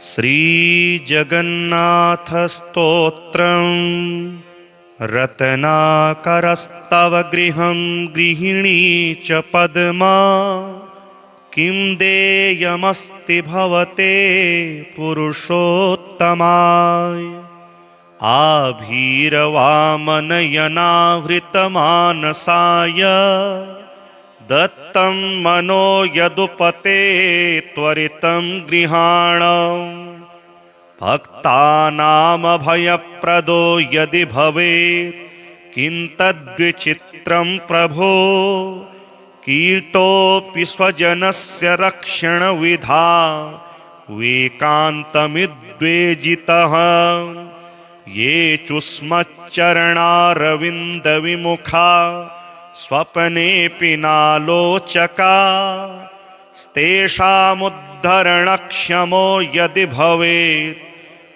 श्रीजगन्नाथस्तोत्रम् रत्नाकरस्तव गृहं गृहिणी च पद्मा किं देयमस्ति भवते पुरुषोत्तमाय। आभीरवामनयनावृतमानसाय दत्तं मनो यदुपते त्वरितं गृहाण। भक्तानामभयप्रदो यदि भवेत् किं तद्विचित्रं प्रभो। कीर्तोऽपि स्वजनस्य रक्षणविधा वेकान्तमिद्वेजितः। ये चुस्मच्चरणारविन्दविमुखा स्वप्नेऽपि नालोचका स्तेषामुद्धरणक्षमो यदि भवेत्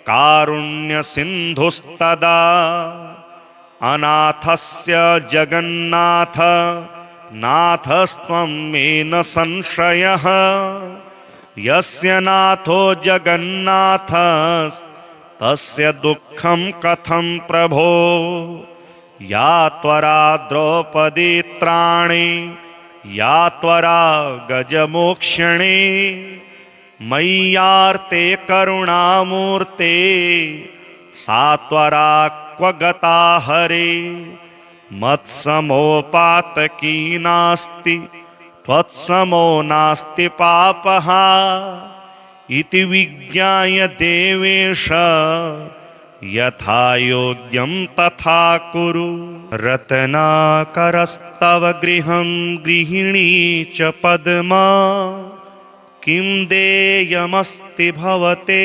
कारुण्यसिन्धुस्तदा। अनाथस्य जगन्नाथ नाथस्त्वं मे न संशयः। यस्य नाथो जगन्नाथस्तस्य दुःखं कथं प्रभो। या त्वरा द्रौपदीत्राणि या त्वरा गजमोक्षणे मय्यार्ते करुणामूर्ते सा त्वरा क्व गता हरे। मत्समोपातकी नास्ति त्वत्समो नास्ति पापः इति विज्ञाय देवेश यथा योग्यं तथा कुरु। रत्नाकरस्तव गृहं गृहिणी च पद्मा किं देयमस्ति भवते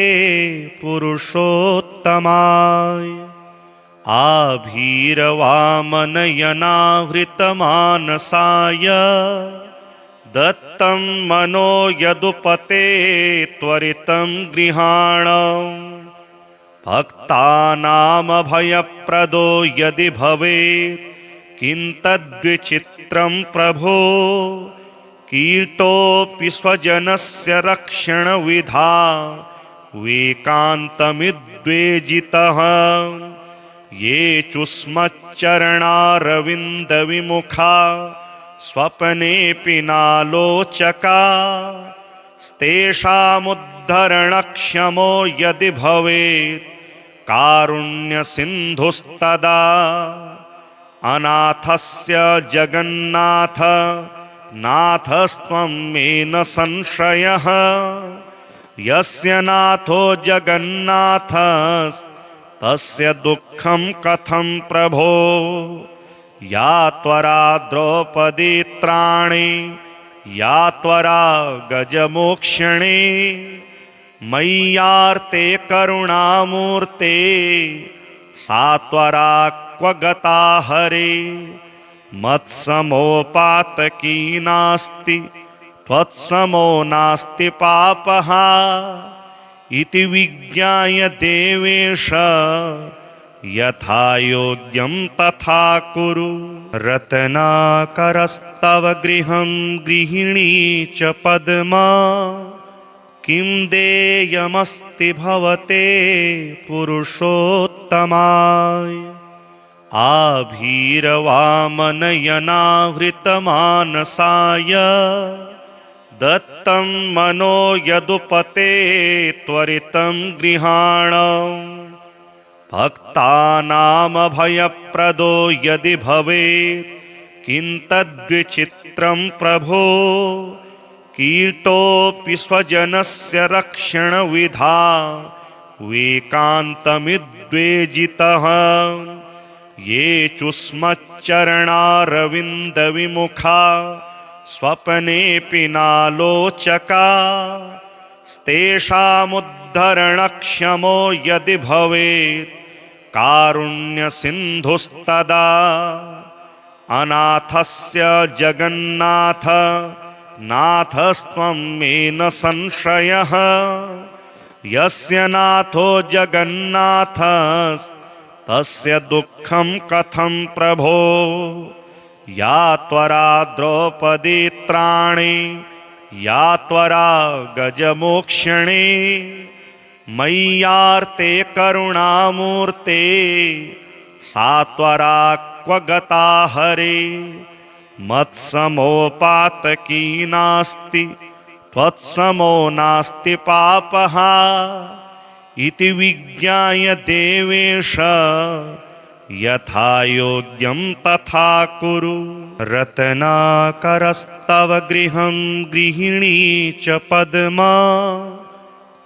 पुरुषोत्तमाय। आभीरवामनयनावृतमानसाय दत्तं मनो यदुपते त्वरितं गृहाण। भक्तानामभयप्रदो यदि भवेत् किं तद्विचित्रं प्रभो। कीर्तोऽपि स्वजनस्य रक्षणविधा वेकान्तमिद्वेजितः। ये चुस्मच्चरणारविन्दविमुखा स्वप्नेऽपि नालोचका स्तेषामुद्धरणक्षमो यदि भवेत् कारुण्यसिन्धुस्तदा। अनाथस्य जगन्नाथ नाथस्त्वं मे न संशयः। यस्य नाथो जगन्नाथस्तस्य दुःखं कथं प्रभो। या त्वरा द्रौपदीत्राणि या त्वरा गजमोक्षणे मय्यार्ते करुणामूर्ते सा त्वरा क्व गता हरे। मत्समोपातकी नास्ति त्वत्समो नास्ति पापः इति विज्ञाय देवेश यथा योग्यं तथा कुरु। रत्नाकरस्तव गृहं गृहिणी च पद्मा किं देयमस्ति भवते पुरुषोत्तमाय। आभीरवामनयनावृतमानसाय दत्तं मनो यदुपते त्वरितं गृहाण। भक्तानामभयप्रदो यदि भवेत् किं तद्विचित्रं प्रभो। कीर्तोऽपि स्वजनस्य रक्षणविधा वेकान्तमिद्वेजितः। ये चुस्मच्चरणारविन्दविमुखा स्वप्नेऽपि नालोचका स्तेषामुद्धरणक्षमो यदि भवेत् कारुण्यसिन्धुस्तदा। अनाथस्य जगन्नाथ नाथस्त्वं मे न संशयः। यस्य नाथो जगन्नाथस्तस्य दुःखं कथं प्रभो। या त्वरा द्रौपदीत्राणि या त्वरा गजमोक्षणे मय्यार्ते करुणामूर्ते सात्वरा क्व गता हरे मत्समोपातकी नास्ति त्वत्समो नास्ति पापः इति विज्ञाय देवेश यथा योग्यं तथा कुरु। रत्नाकरस्तव गृहं गृहिणी च पद्मा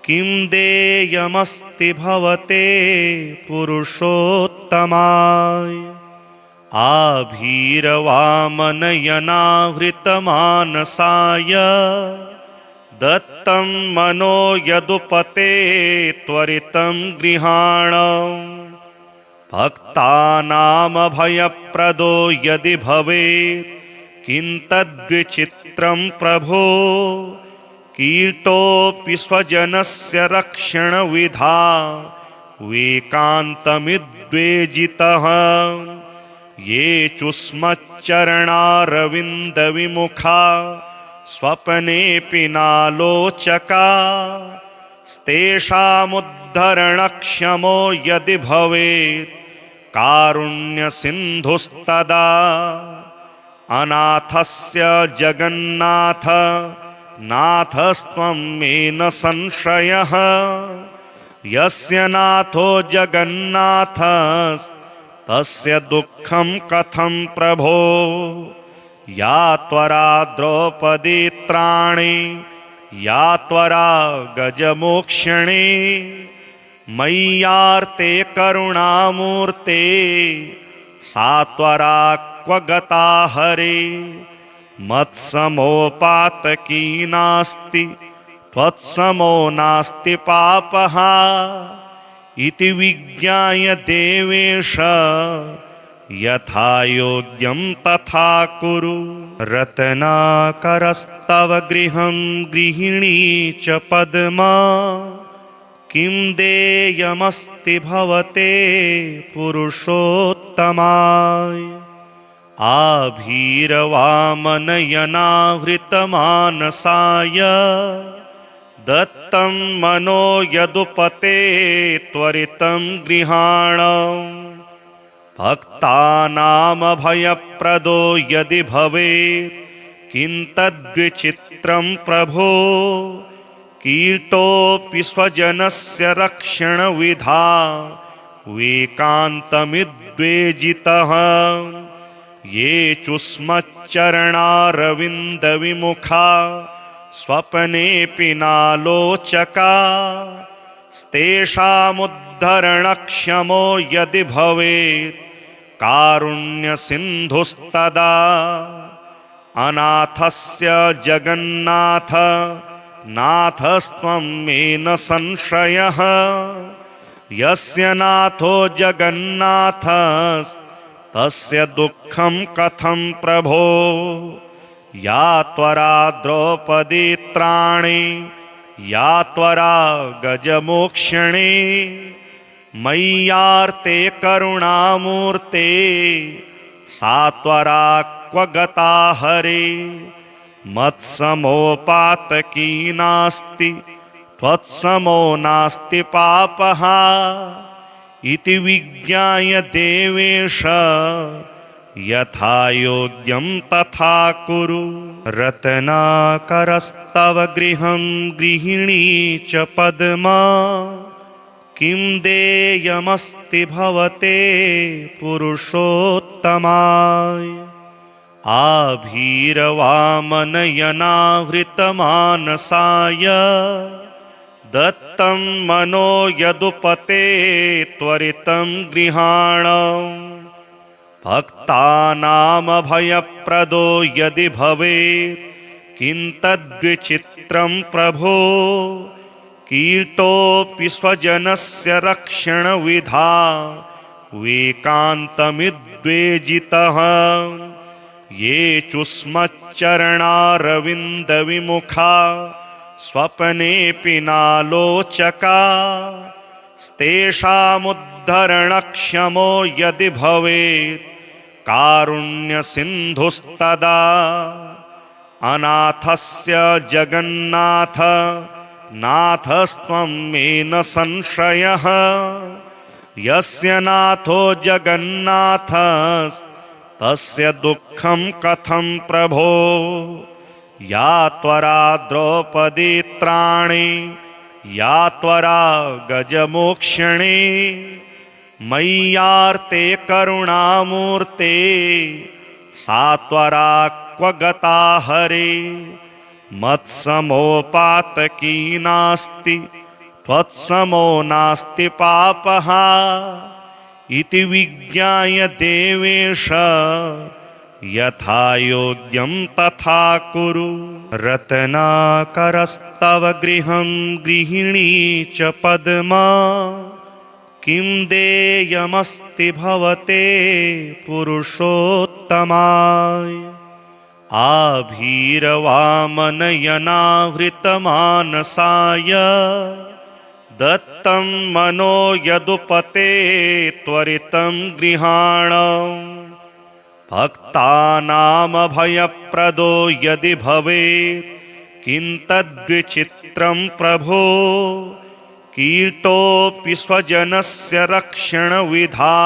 किं देयमस्ति भवते पुरुषोत्तमाय। आभीरवामनयनावृतमानसाय दत्तं मनो यदुपते त्वरितं गृहाणम् भक्तानामभयप्रदो यदि भवेत् किं तद्विचित्रं प्रभो कीर्तोऽपि स्वजनस्य रक्षणविधा वेकान्तमिद्वेजितः ये चुस्मच्चरणारविन्दविमुखा स्वप्नेऽपि नालोचका स्तेषामुद्धरणक्षमो यदि भवेत् कारुण्यसिन्धुस्तदा। अनाथस्य जगन्नाथ नाथस्त्वं मे न संशयः यस्य नाथो जगन्नाथस्तस्य दुःखं कथं प्रभो। या त्वरा द्रौपदी त्राणे या त्वरा गजमोक्षणे मय्यार्ते करुणामूर्ते सा त्वरा क्व गता हरे मत्समोपातकी नास्ति त्वत्समो नास्ति पापः इति विज्ञाय देवेश यथा योग्यं तथा कुरु। रत्नाकरस्तव गृहं गृहिणी च पद्मा किं देयमस्ति भवते पुरुषोत्तमाय। आभीरवामनयनावृतमानसाय दत्तं मनो यदुपते त्वरितं गृहाणम् भक्तानामभयप्रदो यदि भवेत् किं तद्विचित्रं प्रभो कीर्तोऽपि स्वजनस्य रक्षणविधा वेकान्तमिद्वेजितः ये चुस्मच्चरणारविन्दविमुखा स्वप्नेऽपि नालोचका स्तेषामुद्धरणक्षमो यदि भवेत् कारुण्यसिन्धुस्तदा। अनाथस्य जगन्नाथ नाथस्त्वं मे न संशयः यस्य नाथो जगन्नाथस्तस्य दुःखं कथं प्रभो। या त्वरा द्रौपदी त्राणे या त्वरा गजमोक्षणे मय्यार्ते करुणामूर्ते सा त्वरा क्व गता हरे मत्समोपातकी नास्ति त्वत्समो नास्ति पापः इति विज्ञाय देवेश यथा योग्यं तथा कुरु। रत्नाकरस्तव गृहं गृहिणी च पद्मा किं देयमस्ति भवते पुरुषोत्तमाय। आभीरवामनयनावृतमानसाय दत्तं मनो यदुपते त्वरितं गृहाणम् भक्तानामभयप्रदो यदि भवेत् किं तद्विचित्रं प्रभो कीर्तोऽपि स्वजनस्य रक्षणविधा वेकान्तमिद्वेजितः ये चुस्मच्चरणारविन्दविमुखा स्वप्नेऽपि नालोचका स्तेषामुद्धरणक्षमो यदि भवेत् कारुण्यसिन्धुस्तदा। अनाथस्य जगन्नाथ नाथस्त्वं मे न संशयः यस्य नाथो जगन्नाथस्तस्य दुःखं कथं प्रभो या त्वरा द्रौपदीत्राणि या त्वरा गजमोक्षणे मय्यार्ते करुणामूर्ते सा त्वरा क्व गता हरे मत्समोपातकी नास्ति त्वत्समो नास्ति पापः इति विज्ञाय देवेश यथा योग्यं तथा कुरु। रत्नाकरस्तव गृहं गृहिणी च पद्मा किं देयमस्ति भवते पुरुषोत्तमाय आभीरवामनयनावृतमानसाय दत्तं मनो यदुपते त्वरितं गृहाणम् भक्तानामभयप्रदो यदि भवेत् किं तद्विचित्रं प्रभो कीर्तोऽपि स्वजनस्य रक्षणविधा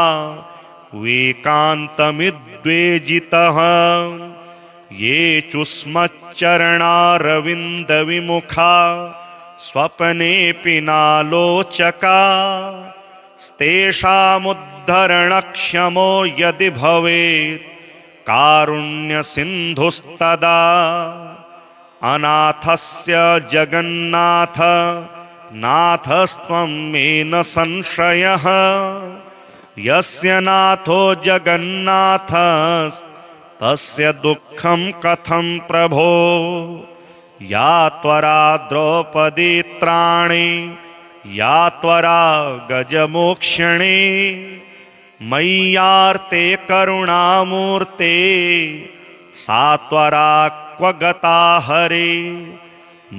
वेकान्तमिद्वेजितः ये चुस्मच्चरणारविन्दविमुखा स्वप्नेऽपि नालोचका स्तेषामुद्धरणक्षमो यदि भवेत् कारुण्यसिन्धुस्तदा अनाथस्य जगन्नाथ नाथस्त्वं मे न संशयः यस्य नाथो जगन्नाथस्तस्य दुःखं कथं प्रभो या त्वरा द्रौपदीत्राणि या त्वरा गजमोक्षणे मय्यार्ते करुणामूर्ते सा त्वरा क्व गता हरे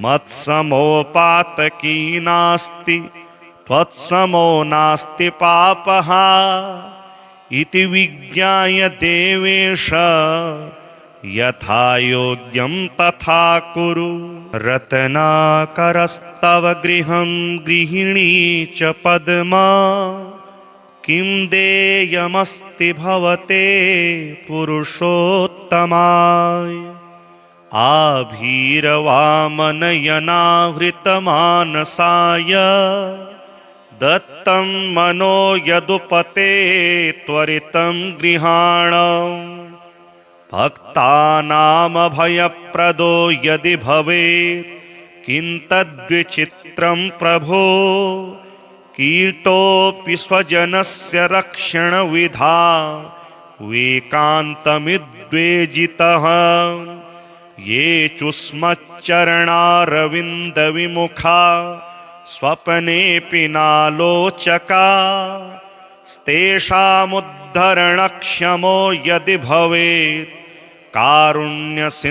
मत्समोपातकी नास्ति त्वत्समो नास्ति पापः इति विज्ञाय देवेश यथा योग्यं तथा कुरु। रत्नाकरस्तव गृहं गृहिणी च पद्मा किं देयमस्ति भवते पुरुषोत्तमाय आभीरवामनयनावृतमानसाय दत्तं मनो यदुपते त्वरितं गृहाणम् भक्तानामभयप्रदो यदि भवेत् किं तद्विचित्रं प्रभो कीर्तोऽपि स्वजनस्य रक्षणविधा वेकान्तमिद्वेजितः ये चुस्मच्चरणारविन्दविमुखा स्वप्नेऽपि नालोचका स्तेषामुद्धरणक्षमो यदि भवेत् कारुण्यसिन्धुस्तदा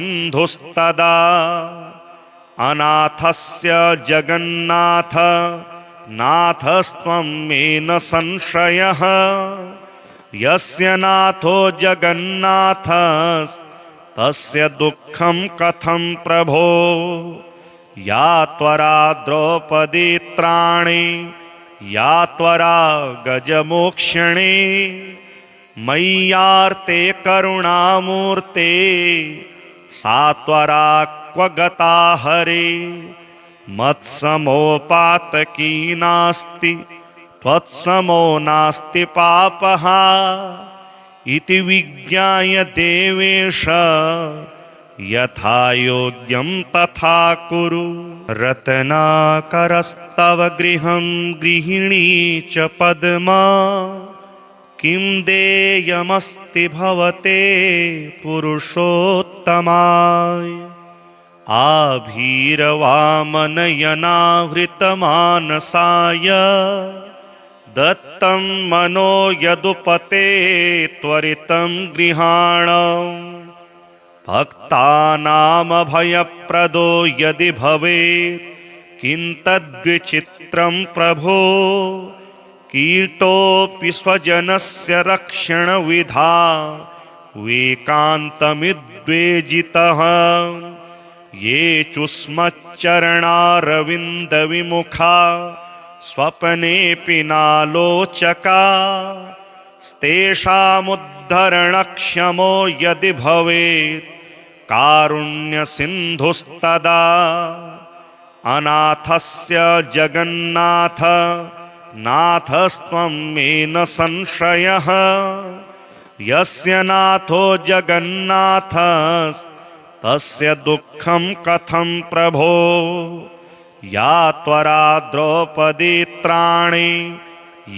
अनाथस्य जगन्नाथ नाथस्त्वं मे न संशयः यस्य नाथो जगन्नाथस्तस्य दुःखं कथं प्रभो या त्वरा द्रौपदीत्राणि या त्वरा गजमोक्षणे मय्यार्ते करुणामूर्ते सा त्वरा क्व गता हरे मत्समोपातकी नास्ति त्वत्समो नास्ति पापः इति विज्ञाय देवेश यथा योग्यं तथा कुरु। रत्नाकरस्तव गृहं गृहिणी च पद्मा किं देयमस्ति भवते पुरुषोत्तमाय आभीरवामनयनावृतमानसाय दत्तं मनो यदुपते त्वरितं गृहाणम् भक्तानामभयप्रदो यदि भवेत् किं तद्विचित्रं प्रभो कीर्तोऽपि स्वजनस्य रक्षणविधा वेकान्तमिद्वेजितः ये चुस्मच्चरणारविन्दविमुखा स्वप्नेऽपि नालोचका स्तेषामुद्धरणक्षमो यदि भवेत् कारुण्यसिन्धुस्तदा अनाथस्य जगन्नाथ नाथस्त्वं मे न संशयः यस्य नाथो जगन्नाथस्तस्य दुःखं कथं प्रभो या त्वरा द्रौपदीत्राणि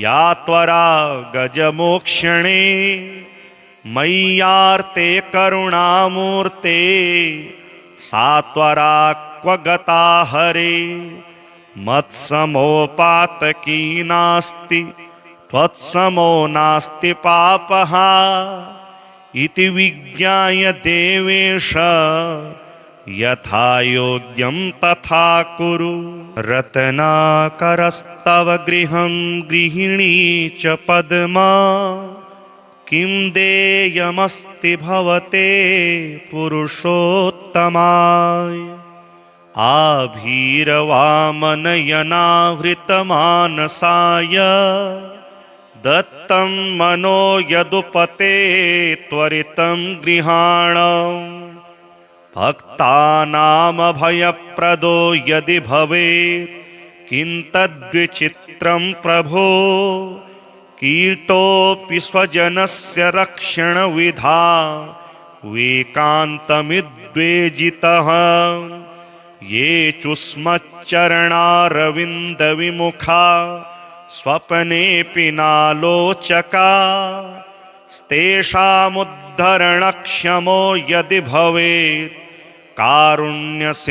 या त्वरा गजमोक्षणे मय्यार्ते करुणामूर्ते सा त्वरा क्व गता हरे मत्समोपातकी नास्ति त्वत्समो नास्ति पापः इति विज्ञाय देवेश यथा योग्यं तथा कुरु। रत्नाकरस्तव गृहं गृहिणी च पद्मा किं देयमस्ति भवते पुरुषोत्तमाय आभीरवामनयनावृतमानसाय दत्तं मनो यदुपते त्वरितं गृहाणं भक्तानामभयप्रदो यदि भवेत् किं तद्विचित्रं प्रभो कीर्तोऽपि स्वजनस्य रक्षणविधा वेकान्तमिद्वेजितः ये चुस्मच्चरणारविन्दविमुखा स्वप्नेऽपि नालोचका स्तेषामुद्धरणक्षमो यदि भवेत् कारुण्यसिन्धुस्तदा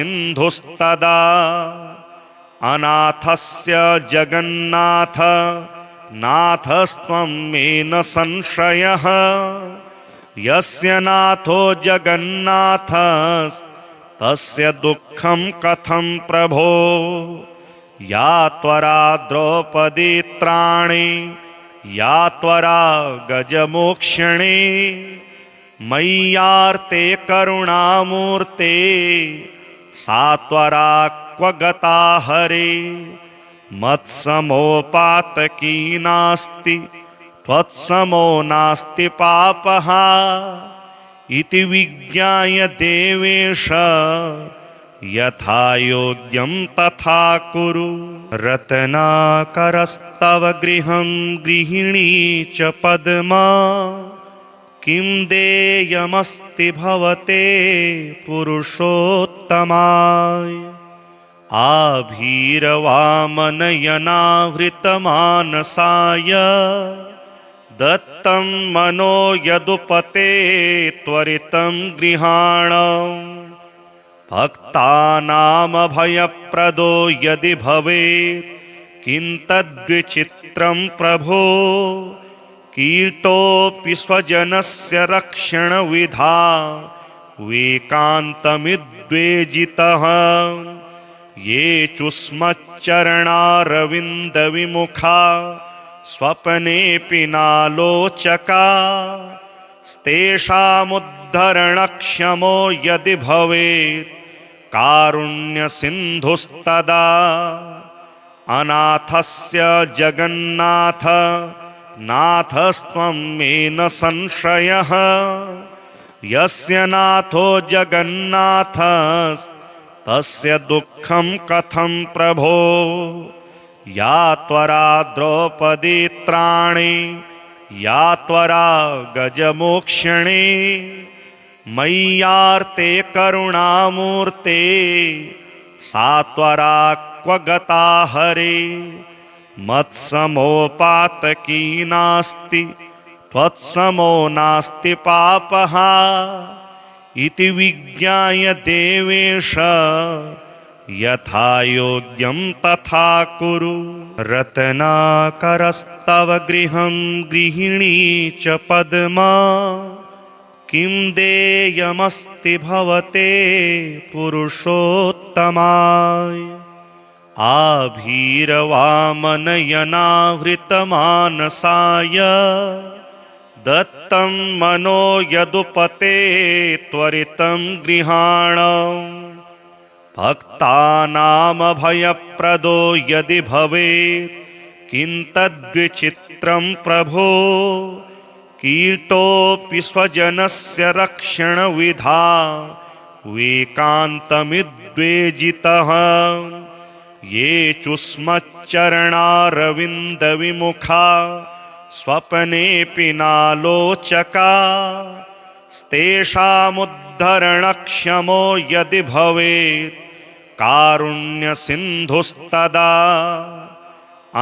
अनाथस्य जगन्नाथ नाथस्त्वं मे न संशयः यस्य नाथो जगन्नाथस्तस्य दुःखं कथं प्रभो या त्वरा द्रौपदीत्राणि या त्वरा गजमोक्षणे मय्यार्ते करुणामूर्ते सा त्वरा क्व गता हरे मत्समोपातकी नास्ति त्वत्समो नास्ति पापः इति विज्ञाय देवेश यथा योग्यं तथा कुरु। रत्नाकरस्तव गृहं गृहिणी च पद्मा किं देयमस्ति भवते पुरुषोत्तमाय आभीरवामनयनावृतमानसाय दत्तं मनो यदुपते त्वरितं गृहाणं भक्तानामभयप्रदो यदि भवेत् किं तद्विचित्रं प्रभो कीर्तोऽपि स्वजनस्य रक्षणविधा वेकान्तमिद्वेजितः ये चुस्मच्चरणारविन्दविमुखा स्वप्नेऽपि नालोचका स्तेषामुद्धरणक्षमो यदि भवेत् कारुण्यसिन्धुस्तदा अनाथस्य जगन्नाथ नाथस्त्वं मे न संशयः यस्य नाथो जगन्नाथस्तस्य दुःखं कथं प्रभो या त्वरा द्रौपदीत्राणि या त्वरा गजमोक्षणे मय्यार्ते करुणामूर्ते सा त्वरा क्व गता हरे मत्समोपातकी नास्ति त्वत्समो नास्ति पापः इति विज्ञाय देवेश यथा योग्यं तथा कुरु। रत्नाकरस्तव गृहं गृहिणी च पद्मा किं देयमस्ति भवते पुरुषोत्तमाय आभीरवामनयनावृतमानसाय दत्तं मनो यदुपते त्वरितं गृहाणं भक्तानामभयप्रदो यदि भवेत् किं तद्विचित्रं प्रभो कीर्तोऽपि स्वजनस्य रक्षणविधा वेकान्तमिद्वेजितः ये चुस्मच्चरणारविन्दविमुखा स्वप्नेऽपि नालोचका स्तेषामुद्धरणक्षमो यदि भवेत् कारुण्यसिन्धुस्तदा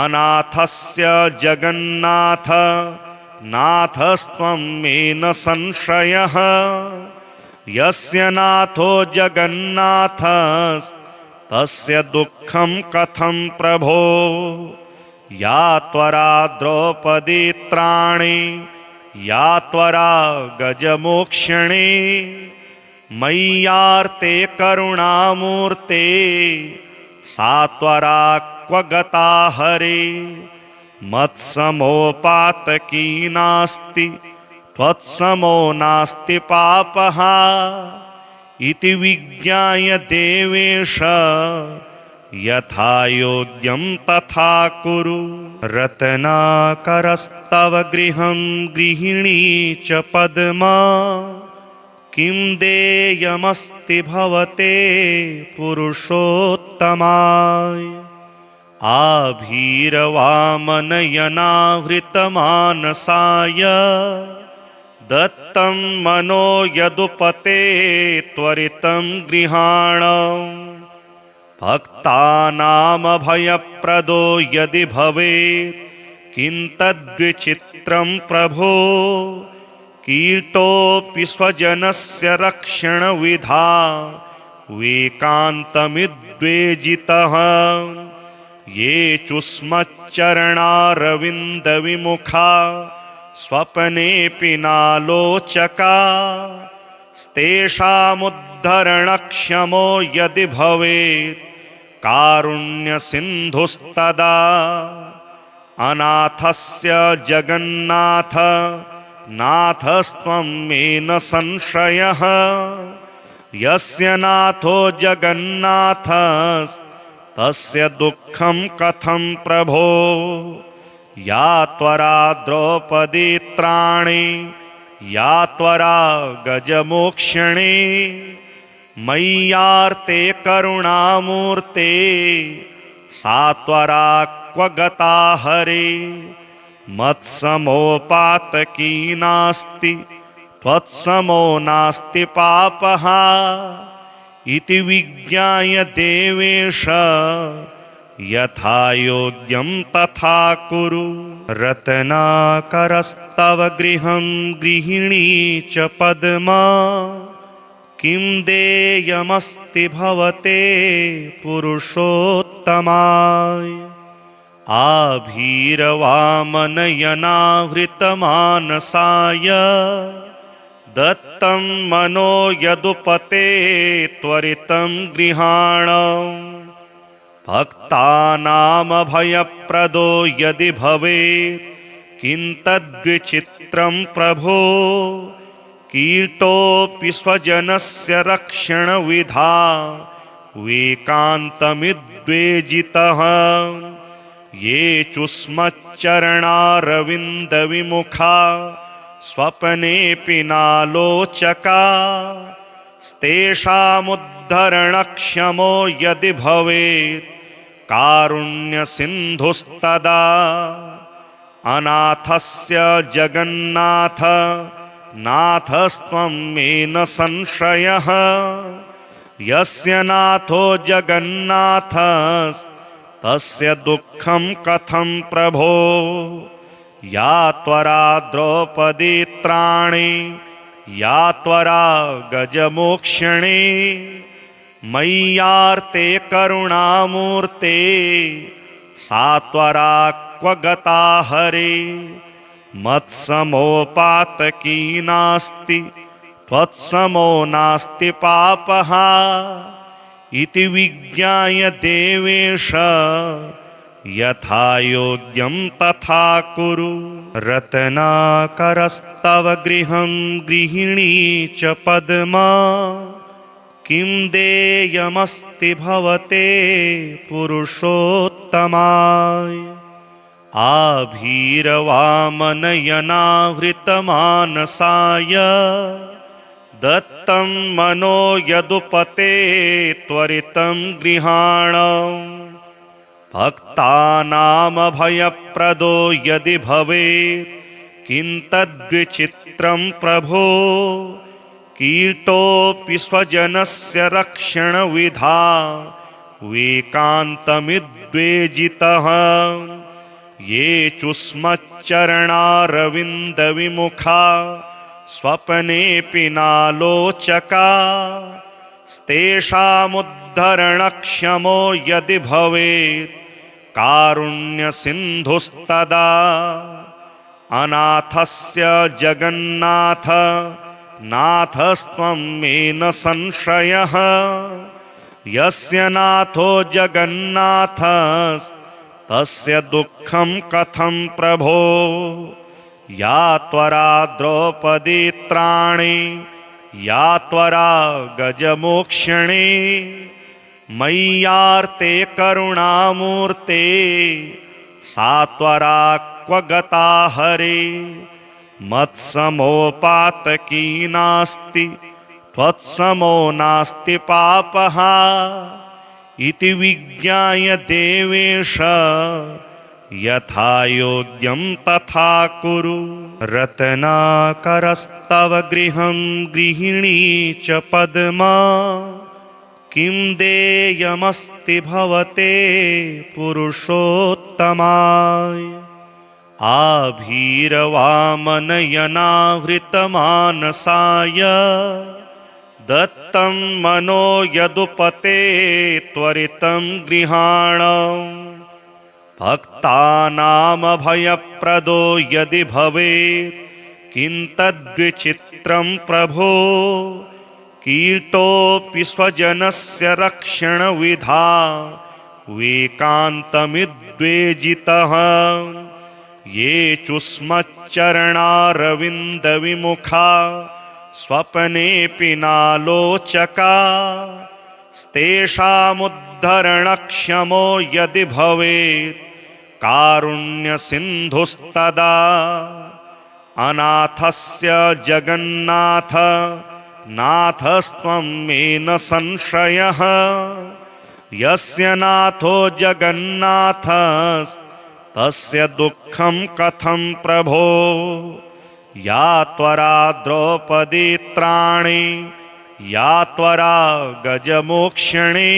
अनाथस्य जगन्नाथ नाथस्त्वं मे न संशयः यस्य नाथो जगन्नाथस्तस्य दुःखं कथं प्रभो या त्वरा द्रौपदीत्राणि या त्वरा गजमोक्षणे मय्यार्ते करुणामूर्ते सा त्वरा क्व गता हरे मत्समोपातकी नास्ति त्वत्समो नास्ति पापः इति विज्ञाय देवेश यथा योग्यं तथा कुरु। रत्नाकरस्तव गृहं गृहिणी च पद्मा किं देयमस्ति भवते पुरुषोत्तमाय आभीरवामनयनावृतमानसाय दत्तं मनो यदुपते त्वरितं गृहाणम् भक्तानामभयप्रदो यदि भवेत् किं तद्विचित्रं प्रभो कीर्तोऽपि स्वजनस्य रक्षणविधा वेकान्तमिद्वेजितः ये चुस्मच्चरणारविन्दविमुखा स्वप्नेऽपि नालोचका स्तेषामुद्धरणक्षमो यदि भवेत् कारुण्यसिन्धुस्तदा अनाथस्य जगन्नाथ नाथस्त्वं मे न संशयः यस्य नाथो जगन्नाथस्तस्य दुःखं कथं प्रभो या त्वरा द्रौपदीत्राणि या त्वरा गजमोक्षणे मय्यार्ते करुणामूर्ते सा त्वरा क्व गता हरे मत्समोपातकी नास्ति त्वत्समो नास्ति पापः इति विज्ञाय देवेश यथा योग्यं तथा कुरु। रत्नाकरस्तव गृहं गृहिणी च पद्मा किं देयमस्ति भवते पुरुषोत्तमाय आभीरवामनयनावृतमानसाय दत्तं मनो यदुपते त्वरितं गृहाणम् भक्तानामभयप्रदो यदि भवेत् किं तद्विचित्रं प्रभो कीर्तोऽपि स्वजनस्य रक्षणविधा वेकान्तमिद्वेजितः ये चुस्मच्चरणारविन्दविमुखा स्वप्नेऽपि नालोचका स्तेषामुद्धरणक्षमो यदि भवेत् कारुण्यसिन्धुस्तदा अनाथस्य जगन्नाथ नाथस्त्वं मे न संशयः यस्य नाथो जगन्नाथस्तस्य दुःखं कथं प्रभो या त्वरा द्रौपदीत्राणि या त्वरा गजमोक्षणे मय्यार्ते करुणामूर्ते सा त्वरा क्व गता हरे मत्समोपातकी नास्ति त्वत्समो नास्ति पापः इति विज्ञाय देवेश यथा योग्यं तथा कुरु। रत्नाकरस्तव गृहं गृहिणी च पद्मा किं देयमस्ति भवते पुरुषोत्तमाय आभीरवामनयनावृतमानसाय दत्तं मनो यदुपते त्वरितं गृहाण भक्तानामभयप्रदो यदि भवेत् किं तद्विचित्रं प्रभो कीर्तोऽपि स्वजनस्य रक्षणविधा वेकान्तमिद्वेजितः ये चुस्मच्चरणारविन्दविमुखा स्वप्नेऽपि नालोचका स्तेषामुद्धरणक्षमो यदि भवेत् कारुण्यसिन्धुस्तदा अनाथस्य जगन्नाथ नाथस्त्वं मे न संशयः यस्य नाथो जगन्नाथस्तस्य दुःखं कथं प्रभो या त्वरा द्रौपदीत्राणि या त्वरा गजमोक्षणे मय्यार्ते करुणामूर्ते सा त्वरा क्व गता हरे मत्समोपातकी नास्ति त्वत्समो नास्ति पापः इति विज्ञाय देवेश यथा योग्यं तथा कुरु। रत्नाकरस्तव गृहं गृहिणी च पद्मा किं देयमस्ति भवते पुरुषोत्तमाय आभीरवामनयनावृतमानसाय दत्तं मनो यदुपते त्वरितं गृहाण भक्तानामभयप्रदो यदि भवेत् किं तद्विचित्रं प्रभो कीर्तोऽपि स्वजनस्य रक्षणविधा वेकान्तमिद्वेजितः ये चुस्मच्चरणारविन्दविमुखा स्वप्नेऽपि नालोचका स्तेषामुद्धरणक्षमो यदि भवेत् कारुण्यसिन्धुस्तदा अनाथस्य जगन्नाथ नाथस्त्वं मे न संशयः यस्य नाथो जगन्नाथस्तस्य दुःखं कथं प्रभो या त्वरा द्रौपदीत्राणि या त्वरा गजमोक्षणे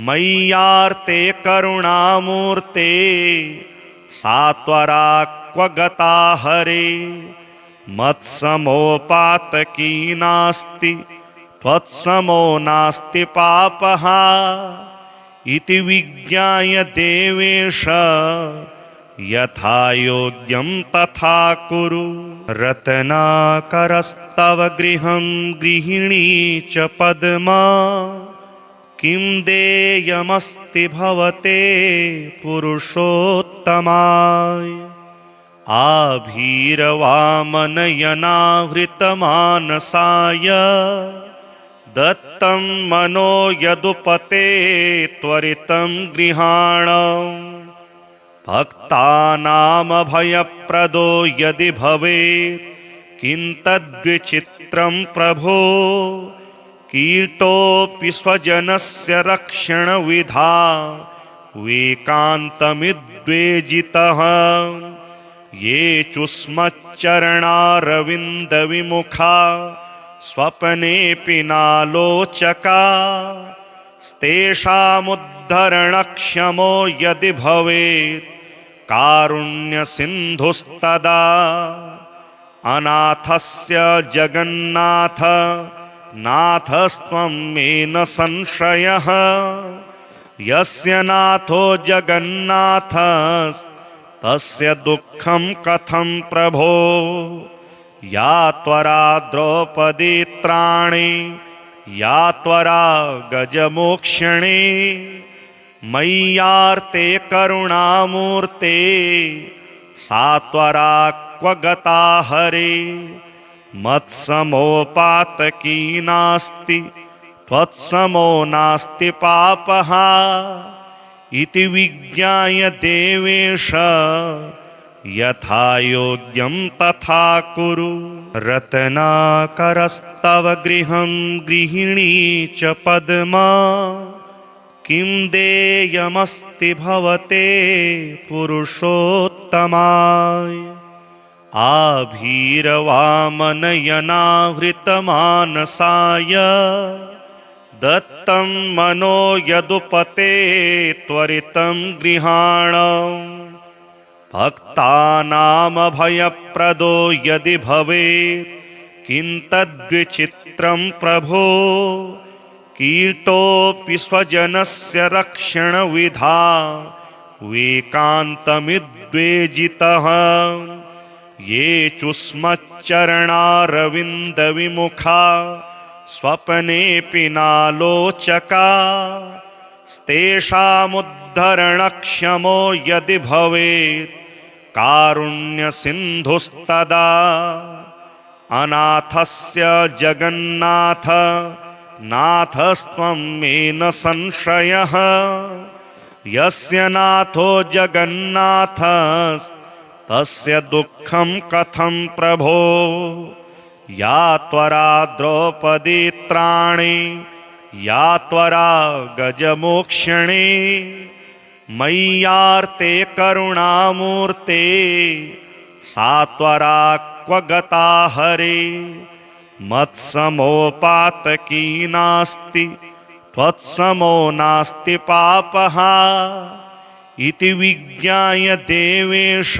मय्यार्ते करुणामूर्ते सा त्वरा क्व गता हरे मत्समोपातकी नास्ति त्वत्समो नास्ति पापः इति विज्ञाय देवेश यथा योग्यं तथा कुरु। रत्नाकरस्तव गृहं गृहिणी च पद्मा किं देयमस्ति भवते पुरुषोत्तमाय आभीरवामनयनावृतमानसाय दत्तं मनो यदुपते त्वरितं गृहाण भक्तानामभयप्रदो यदि भवेत् किं तद्विचित्रं प्रभो कीर्तोऽपि स्वजनस्य रक्षणविधा वेकान्तमिद्वेजितः ये चुस्मच्चरणारविन्दविमुखा स्वप्नेऽपि नालोचका स्तेषामुद्धरणक्षमो यदि भवेत् कारुण्यसिन्धुस्तदा अनाथस्य जगन्नाथ नाथस्त्वं मे न संशयः यस्य नाथो जगन्नाथस्तस्य दुःखं कथं प्रभो या त्वरा द्रौपदीत्राणि या त्वरा गजमोक्षणे मय्यार्ते करुणामूर्ते सा त्वरा क्व गता हरे मत्समोपातकी नास्ति त्वत्समो नास्ति पापः इति विज्ञाय देवेश यथा योग्यं तथा कुरु। रत्नाकरस्तव गृहं गृहिणी च पद्मा किं देयमस्ति भवते पुरुषोत्तमाय। आभीरवामनयनावृतमानसाय दत्तं मनो यदुपते त्वरितं गृहाणम्। भक्तानामभयप्रदो यदि भवेत् किं तद्विचित्रं प्रभो। कीर्तोऽपि स्वजनस्य रक्षणविधा वेकान्तमिद्वेजितः। ये चुस्मच्चरणारविन्दविमुखा स्वप्नेऽपि नालोचका स्तेषामुद्धरणक्षमो यदि भवेत् कारुण्यसिन्धुस्तदा। अनाथस्य जगन्नाथ नाथस्त्वं मे न संशयः। यस्य नाथो जगन्नाथस्तस्य दुःखं कथं प्रभो। या त्वरा द्रौपदी त्राणे या त्वरा गजमोक्षणे मय्यार्ते करुणामूर्ते सा त्वरा क्व गता हरे। मत्समोपातकी नास्ति त्वत्समो नास्ति पापः इति विज्ञाय देवेश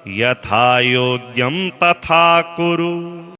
यथा योग्यं तथा कुरु।